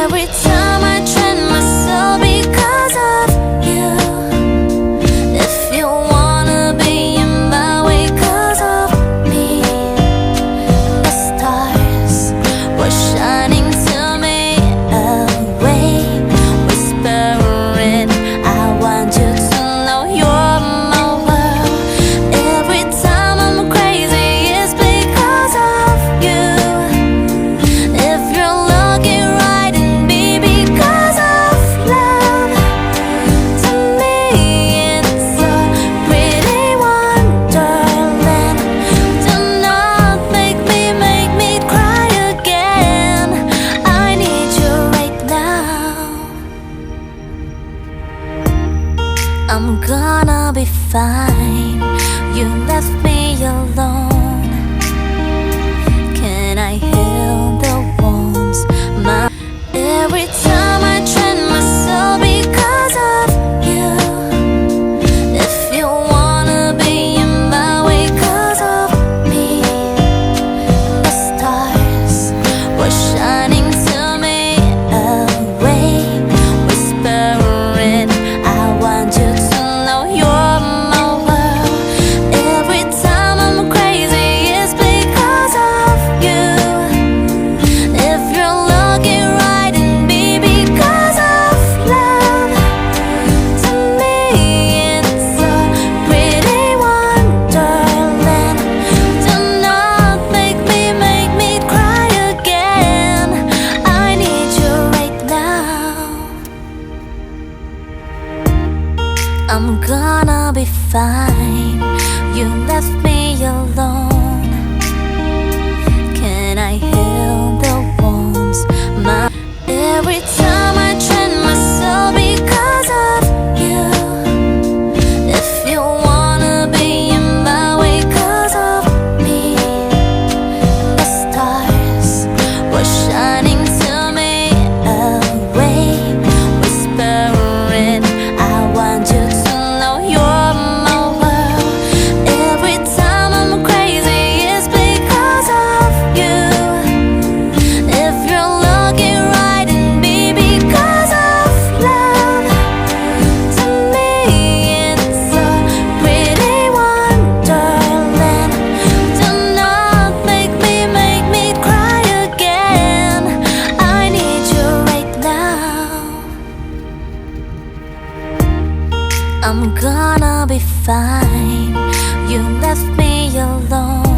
Every time I train myself because of you. If you wanna be in my way 'cause of me, the stars were shining to me away, whispering, I want you to know you're my world. Every time I'm crazy, it's because of you. If you're looking right in me because of love, to me it's a pretty wonderland. Do not make me cry again. I need you right now. I'm gonna be fine. You left me alone. Can I heal the wounds? Every time I train myself because of you. If you wanna be in my way 'cause of me, the stars were shining to me away, whispering, I want you to know you're my world. Every time I'm crazy, it's because of you. If you're looking right in me because of love, to me it's a pretty wonderland. Do not make me cry again. I need you right now. I'm gonna be fine. You left me alone. Can I heal the wounds? Every time I train myself because of you. If you wanna be in my way 'cause of me, the stars were shining to me away, whispering, I want you to know you're my world. Every time I'm crazy, it's because of you. If you're looking right in me because of love, to me it's a pretty wonderland. Do not make me cry again. I need you right now. I'm gonna be fine. You left me alone.